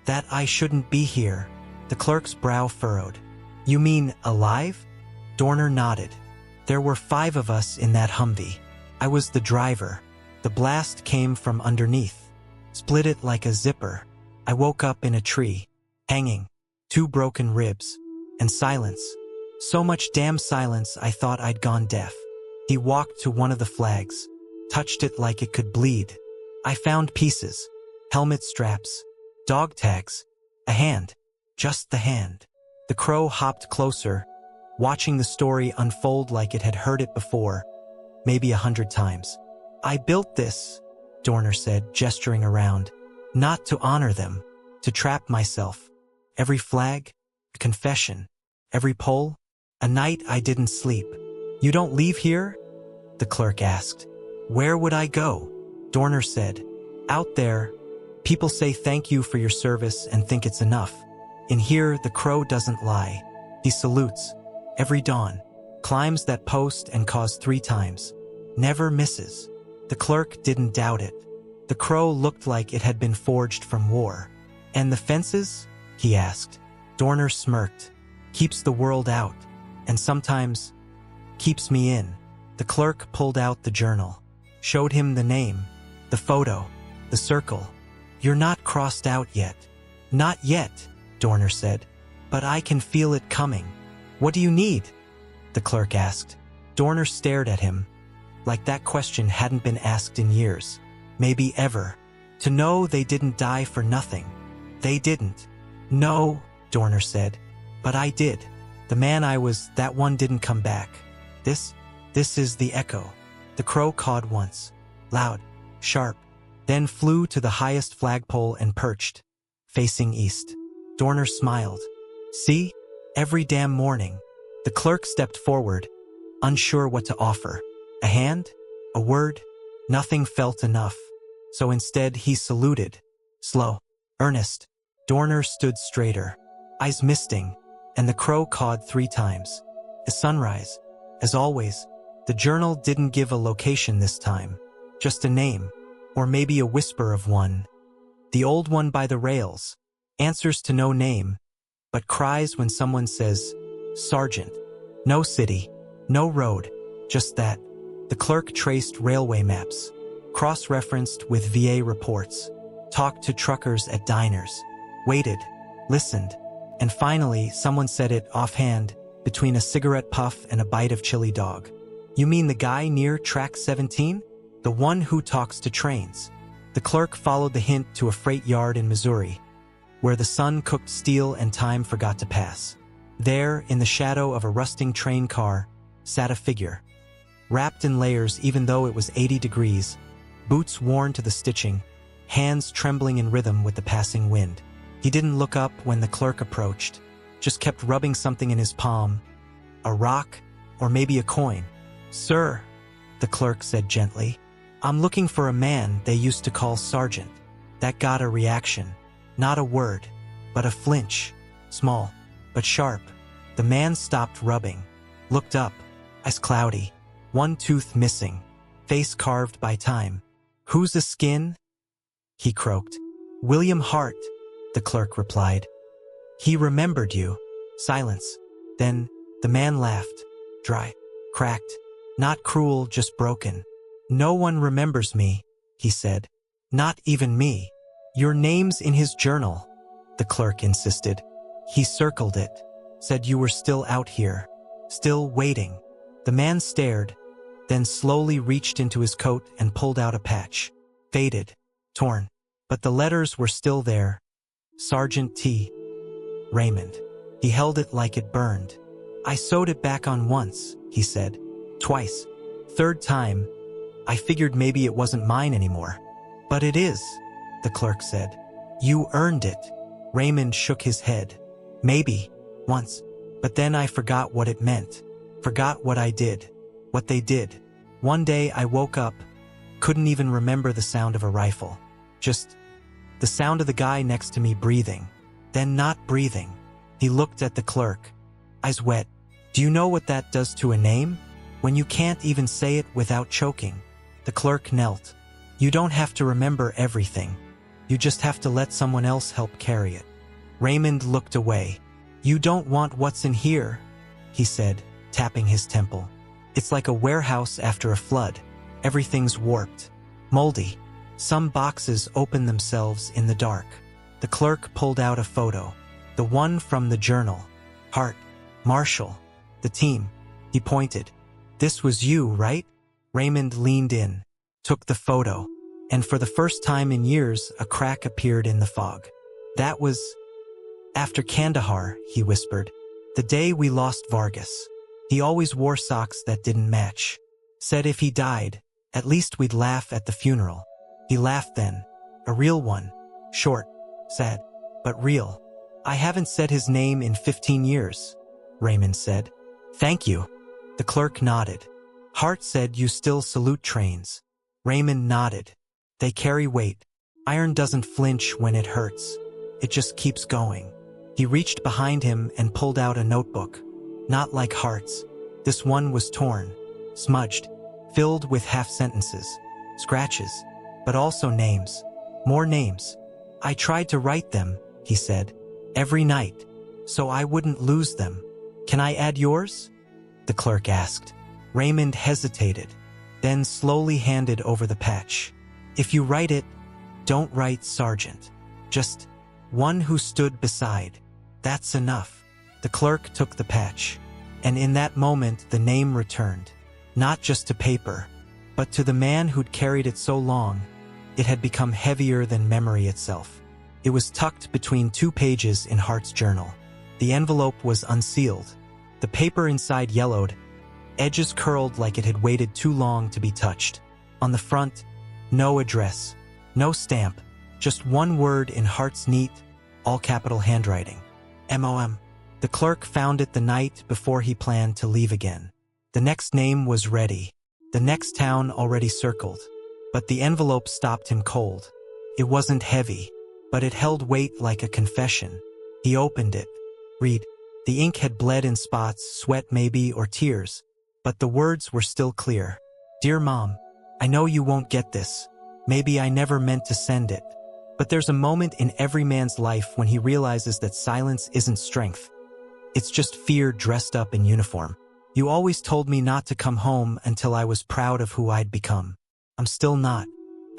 That I shouldn't be here. The clerk's brow furrowed. You mean alive? Dorner nodded. There were 5 of us in that Humvee. I was the driver. The blast came from underneath. Split it like a zipper. I woke up in a tree. Hanging. 2 broken ribs. And silence. So much damn silence I thought I'd gone deaf. He walked to one of the flags. Touched it like it could bleed. I found pieces. Helmet straps. Dog tags. A hand. Just the hand. The crow hopped closer, watching the story unfold like it had heard it before, maybe 100 times. I built this, Dorner said, gesturing around, not to honor them, to trap myself. Every flag, a confession. Every pole, a night I didn't sleep. You don't leave here? The clerk asked. Where would I go? Dorner said. Out there. People say thank you for your service and think it's enough. In here, the crow doesn't lie. He salutes. Every dawn. Climbs that post and caws 3 times. Never misses. The clerk didn't doubt it. The crow looked like it had been forged from war. And the fences? He asked. Dorner smirked. Keeps the world out. And sometimes keeps me in. The clerk pulled out the journal. Showed him the name. The photo. The circle. You're not crossed out yet. Not yet, Dorner said. But I can feel it coming. What do you need? The clerk asked. Dorner stared at him, like that question hadn't been asked in years, maybe ever. To know they didn't die for nothing. They didn't. No, Dorner said. But I did. The man I was, that one didn't come back. This is the echo. The crow cawed once. Loud, sharp. Then flew to the highest flagpole and perched, facing east. Dorner smiled. See? Every damn morning. The clerk stepped forward, unsure what to offer. A hand? A word? Nothing felt enough. So instead he saluted. Slow. Earnest. Dorner stood straighter, eyes misting, and the crow cawed 3 times. A sunrise. As always, the journal didn't give a location this time. Just a name. Or maybe a whisper of one. The old one by the rails. Answers to no name, but cries when someone says, Sergeant. No city, no road, just that. The clerk traced railway maps, cross-referenced with VA reports, talked to truckers at diners, waited, listened, and finally someone said it offhand between a cigarette puff and a bite of chili dog. You mean the guy near track 17? The one who talks to trains. The clerk followed the hint to a freight yard in Missouri, where the sun cooked steel and time forgot to pass. There, in the shadow of a rusting train car, sat a figure, wrapped in layers even though it was 80 degrees, boots worn to the stitching, hands trembling in rhythm with the passing wind. He didn't look up when the clerk approached, just kept rubbing something in his palm. A rock, or maybe a coin. "Sir," the clerk said gently, "I'm looking for a man they used to call Sergeant." That got a reaction. Not a word, but a flinch. Small, but sharp. The man stopped rubbing, looked up, eyes cloudy, one tooth missing, face carved by time. "Who's a skin?" he croaked. "William Hart," the clerk replied. "He remembered you." Silence. Then the man laughed. Dry, cracked, not cruel, just broken. "No one remembers me," he said. "Not even me." "Your name's in his journal," the clerk insisted. "He circled it, said you were still out here, still waiting." The man stared, then slowly reached into his coat and pulled out a patch. Faded, torn, but the letters were still there. Sergeant T. Raymond. He held it like it burned. "I sewed it back on once," he said. "Twice. Third time, I figured maybe it wasn't mine anymore." "But it is," the clerk said. "You earned it." Raymond shook his head. "Maybe, once. But then I forgot what it meant. Forgot what I did. What they did. One day I woke up, couldn't even remember the sound of a rifle. Just the sound of the guy next to me breathing. Then not breathing." He looked at the clerk, eyes wet. "Do you know what that does to a name? When you can't even say it without choking." The clerk knelt. "You don't have to remember everything. You just have to let someone else help carry it." Raymond looked away. "You don't want what's in here," he said, tapping his temple. "It's like a warehouse after a flood. Everything's warped, moldy. Some boxes open themselves in the dark." The clerk pulled out a photo. The one from the journal. Hart, Marshall, the team. He pointed. "This was you, right?" Raymond leaned in, took the photo, and for the first time in years, a crack appeared in the fog. "That was after Kandahar," he whispered. "The day we lost Vargas. He always wore socks that didn't match. Said if he died, at least we'd laugh at the funeral." He laughed then. A real one. Short, sad, but real. "I haven't said his name in 15 years, Raymond said. "Thank you." The clerk nodded. "Hart said you still salute trains." Raymond nodded. "They carry weight. Iron doesn't flinch when it hurts. It just keeps going." He reached behind him and pulled out a notebook. Not like Hart's. This one was torn, smudged, filled with half-sentences, scratches, but also names. More names. "I tried to write them," he said, "every night, so I wouldn't lose them." "Can I add yours?" the clerk asked. Raymond hesitated, then slowly handed over the patch. "If you write it, don't write Sergeant. Just one who stood beside. That's enough." The clerk took the patch, and in that moment the name returned, not just to paper, but to the man who'd carried it so long. It had become heavier than memory itself. It was tucked between 2 pages in Hart's journal. The envelope was unsealed. The paper inside yellowed, edges curled like it had waited too long to be touched. On the front, no address, no stamp, just one word in Hart's neat, all-capital handwriting. M.O.M. The clerk found it the night before he planned to leave again. The next name was ready, the next town already circled, but the envelope stopped him cold. It wasn't heavy, but it held weight like a confession. He opened it. Read. The ink had bled in spots, sweat maybe, or tears, but the words were still clear. "Dear Mom, I know you won't get this. Maybe I never meant to send it. But there's a moment in every man's life when he realizes that silence isn't strength. It's just fear dressed up in uniform. You always told me not to come home until I was proud of who I'd become. I'm still not.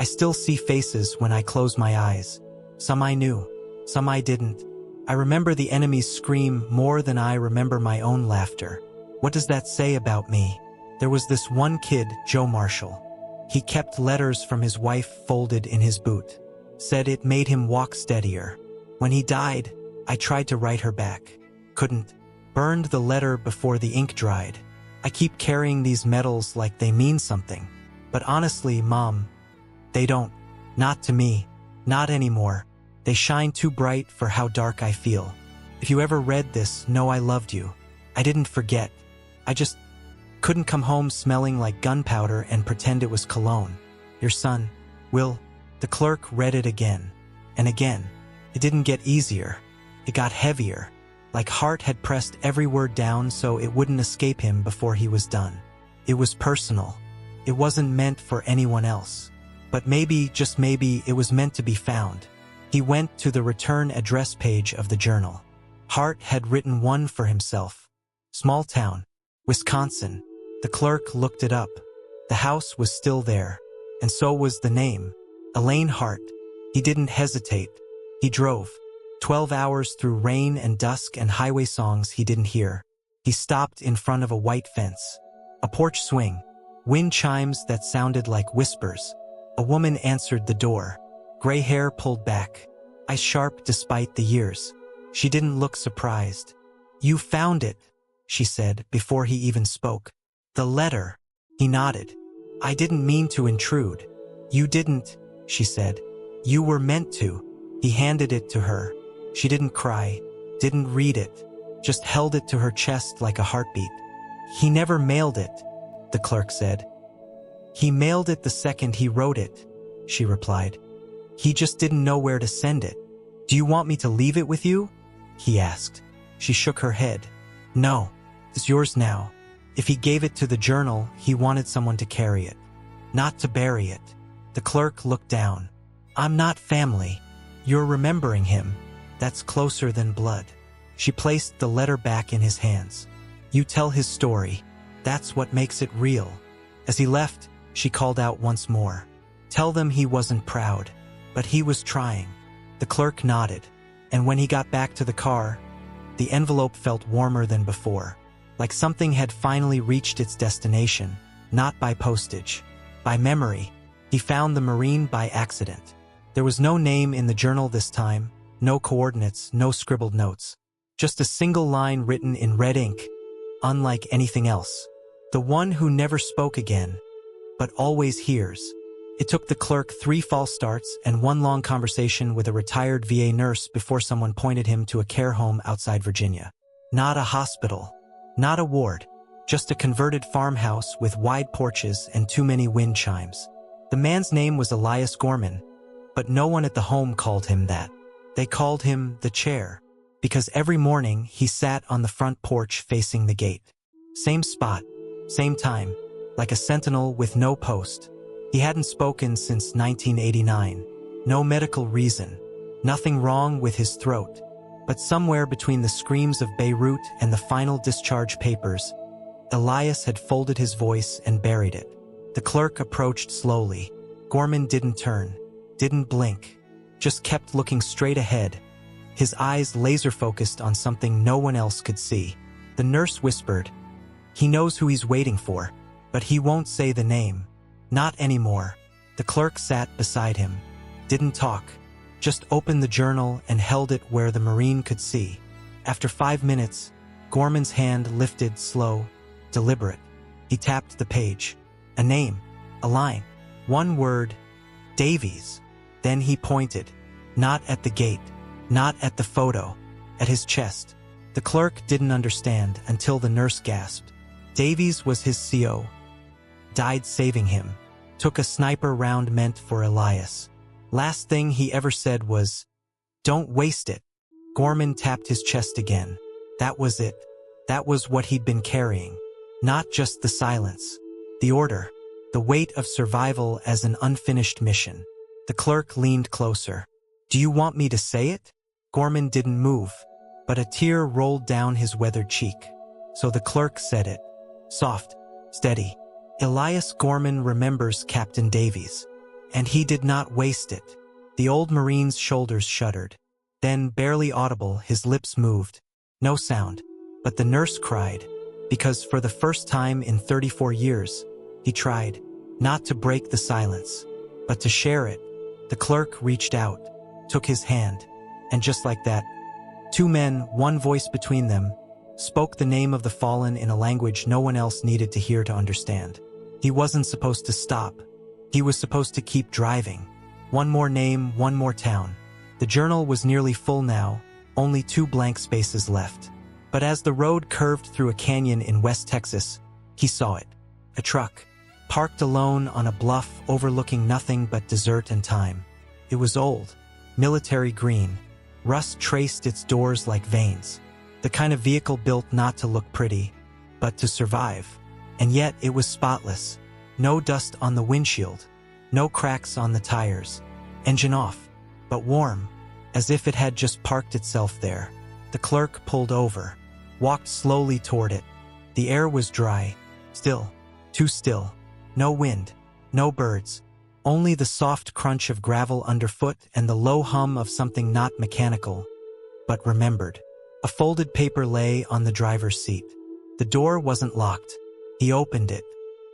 I still see faces when I close my eyes. Some I knew, some I didn't. I remember the enemy's scream more than I remember my own laughter. What does that say about me? There was this one kid, Joe Marshall. He kept letters from his wife folded in his boot. Said it made him walk steadier. When he died, I tried to write her back. Couldn't. Burned the letter before the ink dried. I keep carrying these medals like they mean something. But honestly, Mom, they don't. Not to me. Not anymore. They shine too bright for how dark I feel. If you ever read this, know I loved you. I didn't forget. I just couldn't come home smelling like gunpowder and pretend it was cologne. Your son, Will. The clerk read it again and again. It didn't get easier. It got heavier. Like Hart had pressed every word down so it wouldn't escape him before he was done. It was personal. It wasn't meant for anyone else. But maybe, just maybe, it was meant to be found. He went to the return address page of the journal. Hart had written one for himself. Small town, Wisconsin. The clerk looked it up. The house was still there, and so was the name, Elaine Hart. He didn't hesitate. He drove. 12 hours through rain and dusk and highway songs he didn't hear. He stopped in front of a white fence. A porch swing. Wind chimes that sounded like whispers. A woman answered the door. Gray hair pulled back. Eyes sharp despite the years. She didn't look surprised. You found it, she said before he even spoke. The letter. He nodded. I didn't mean to intrude. You didn't, she said. You were meant to. He handed it to her. She didn't cry, didn't read it, just held it to her chest like a heartbeat. He never mailed it, the clerk said. He mailed it the second he wrote it, she replied. He just didn't know where to send it. Do you want me to leave it with you? He asked. She shook her head. No, it's yours now. If he gave it to the journal, he wanted someone to carry it, not to bury it. The clerk looked down. I'm not family. You're remembering him. That's closer than blood. She placed the letter back in his hands. You tell his story. That's what makes it real. As he left, she called out once more. Tell them he wasn't proud, but he was trying. The clerk nodded, and when he got back to the car, the envelope felt warmer than before, like something had finally reached its destination, not by postage, by memory. He found the Marine by accident. There was no name in the journal this time, no coordinates, no scribbled notes. Just a single line written in red ink, unlike anything else. The one who never spoke again, but always hears. It took the clerk 3 false starts and 1 long conversation with a retired VA nurse before someone pointed him to a care home outside Virginia. Not a hospital, not a ward, just a converted farmhouse with wide porches and too many wind chimes. The man's name was Elias Gorman, but no one at the home called him that. They called him the chair, because every morning he sat on the front porch facing the gate. Same spot, same time, like a sentinel with no post. He hadn't spoken since 1989. No medical reason. Nothing wrong with his throat. But somewhere between the screams of Beirut and the final discharge papers, Elias had folded his voice and buried it. The clerk approached slowly. Gorman didn't turn, didn't blink, just kept looking straight ahead, his eyes laser-focused on something no one else could see. The nurse whispered, he knows who he's waiting for, but he won't say the name. Not anymore. The clerk sat beside him, didn't talk, just opened the journal and held it where the Marine could see. After 5 minutes, Gorman's hand lifted slow, deliberate. He tapped the page. A name, a line, 1 word, Davies. Then he pointed, not at the gate, not at the photo, at his chest. The clerk didn't understand until the nurse gasped. Davies was his CO. Died saving him. Took a sniper round meant for Elias. Last thing he ever said was, don't waste it. Gorman tapped his chest again. That was it. That was what he'd been carrying. Not just the silence. The order. The weight of survival as an unfinished mission. The clerk leaned closer. Do you want me to say it? Gorman didn't move, but a tear rolled down his weathered cheek. So the clerk said it. Soft, steady. Elias Gorman remembers Captain Davies. And he did not waste it. The old Marine's shoulders shuddered. Then, barely audible, his lips moved. No sound. But the nurse cried. because for the first time in 34 years, he tried not to break the silence, but to share it. The clerk reached out, took his hand, and just like that, two men, one voice between them, spoke the name of the fallen in a language no one else needed to hear to understand. He wasn't supposed to stop. He was supposed to keep driving. One more name, one more town. The journal was nearly full now, only 2 blank spaces left. But as the road curved through a canyon in West Texas, he saw it. A truck, parked alone on a bluff overlooking nothing but desert and time. It was old, military green. Rust traced its doors like veins. The kind of vehicle built not to look pretty, but to survive. And yet it was spotless. No dust on the windshield, no cracks on the tires. Engine off, but warm, as if it had just parked itself there. The clerk pulled over, walked slowly toward it. The air was dry, still, too still. No wind, no birds, only the soft crunch of gravel underfoot and the low hum of something not mechanical, but remembered. A folded paper lay on the driver's seat. The door wasn't locked. He opened it,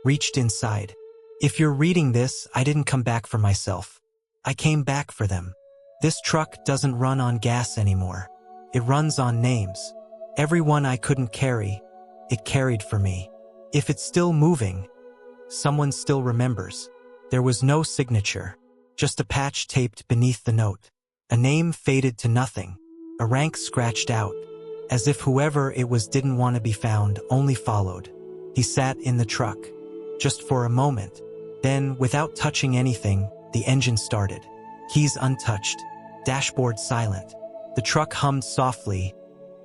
reached inside. If you're reading this, I didn't come back for myself. I came back for them. This truck doesn't run on gas anymore. It runs on names. Everyone I couldn't carry, it carried for me. If it's still moving, someone still remembers. There was no signature, just a patch taped beneath the note. A name faded to nothing, a rank scratched out, as if whoever it was didn't want to be found, only followed. He sat in the truck, just for a moment. Then, without touching anything, the engine started. Keys untouched, dashboard silent. The truck hummed softly,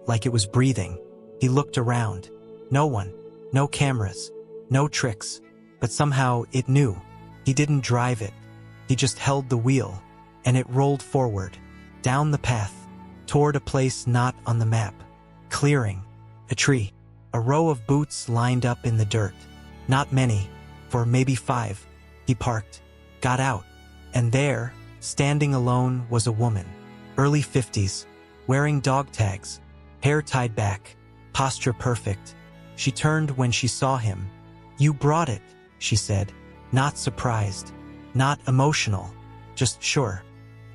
like it was breathing. He looked around. No one, no cameras, no tricks. But somehow it knew. He didn't drive it. He just held the wheel, and it rolled forward, down the path, toward a place not on the map. Clearing, a tree, a row of boots lined up in the dirt. Not many, for maybe 5. He parked, got out, and there, standing alone, was a woman, early 50s, wearing dog tags, hair tied back, posture perfect. She turned when she saw him. "You brought it," she said, not surprised, not emotional, just sure.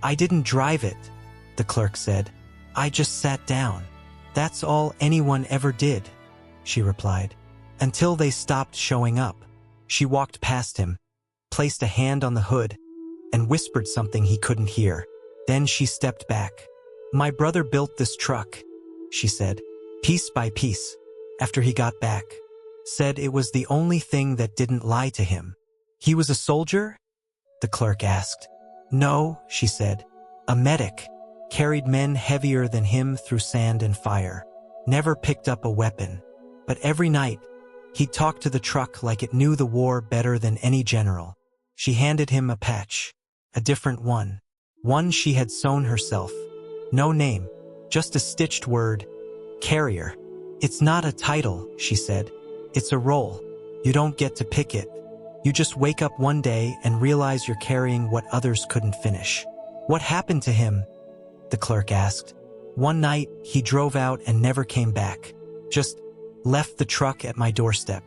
"I didn't drive it," the clerk said. "I just sat down. That's all anyone ever did," she replied. Until they stopped showing up. She walked past him, placed a hand on the hood, and whispered something he couldn't hear. Then she stepped back. "My brother built this truck," she said, piece by piece, after he got back. Said it was the only thing that didn't lie to him. "He was a soldier?" the clerk asked. "No," she said. "A medic. Carried men heavier than him through sand and fire. Never picked up a weapon. But every night, he'd talk to the truck like it knew the war better than any general." She handed him a patch. A different one. One she had sewn herself. No name. Just a stitched word. "Carrier." "It's not a title," she said. "It's a role. You don't get to pick it. You just wake up one day and realize you're carrying what others couldn't finish." "What happened to him?" the clerk asked. "One night, he drove out and never came back. Just left the truck at my doorstep.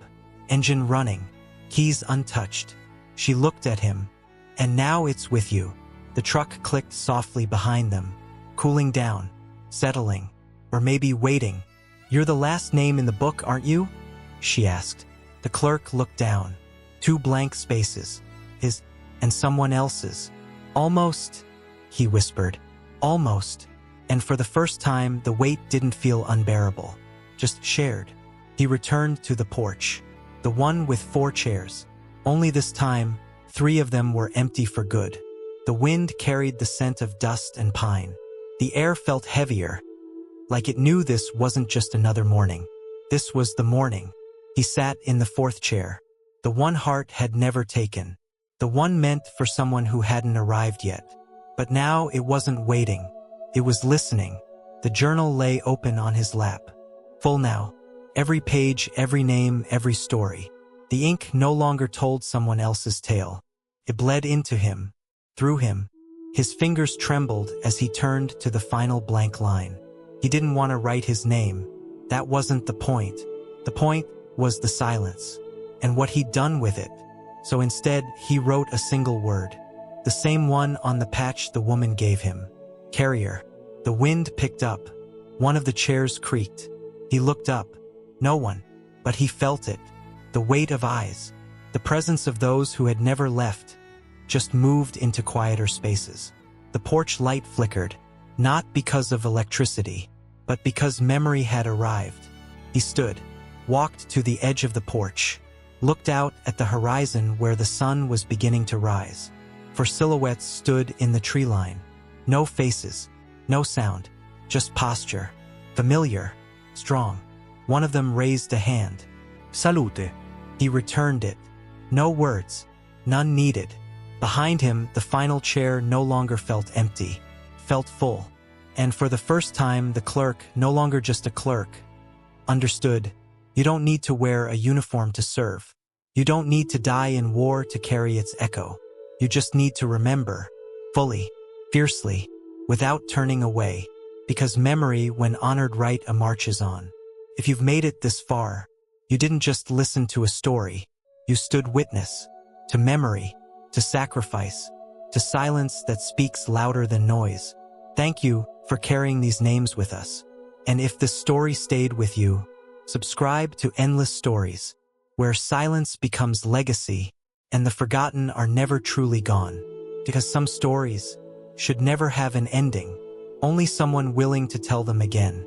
Engine running. Keys untouched." She looked at him. "And now it's with you." The truck clicked softly behind them, cooling down, settling, or maybe waiting. "You're the last name in the book, aren't you?" she asked. The clerk looked down. 2 blank spaces. His and someone else's. "Almost," he whispered. "Almost." And for the first time, the weight didn't feel unbearable. Just shared. He returned to the porch. The one with 4 chairs. Only this time, 3 of them were empty for good. The wind carried the scent of dust and pine. The air felt heavier, like it knew this wasn't just another morning. This was the morning. He sat in the 4th chair. The one heart had never taken. The one meant for someone who hadn't arrived yet. But now it wasn't waiting. It was listening. The journal lay open on his lap. Full now. Every page, every name, every story. The ink no longer told someone else's tale. It bled into him, through him. His fingers trembled as he turned to the final blank line. He didn't want to write his name. That wasn't the point. The point was the silence, and what he'd done with it. So instead, he wrote a single word, the same one on the patch the woman gave him. Carrier. The wind picked up. One of the chairs creaked. He looked up. No one. But he felt it. The weight of eyes. The presence of those who had never left. Just moved into quieter spaces. The porch light flickered. Not because of electricity, but because memory had arrived. He stood. Walked to the edge of the porch. Looked out at the horizon where the sun was beginning to rise. For silhouettes stood in the tree line. No faces. No sound. Just posture. Familiar. Strong. One of them raised a hand. Salute. He returned it. No words. None needed. Behind him, the final chair no longer felt empty. Felt full. And for the first time, the clerk, no longer just a clerk, understood. You don't need to wear a uniform to serve. You don't need to die in war to carry its echo. You just need to remember. Fully. Fiercely. Without turning away. Because memory, when honored right, marches on. If you've made it this far, you didn't just listen to a story. You stood witness. To memory. To sacrifice. To silence that speaks louder than noise. Thank you for carrying these names with us. And if this story stayed with you, subscribe to Endless Stories, where silence becomes legacy and the forgotten are never truly gone. Because some stories should never have an ending, only someone willing to tell them again.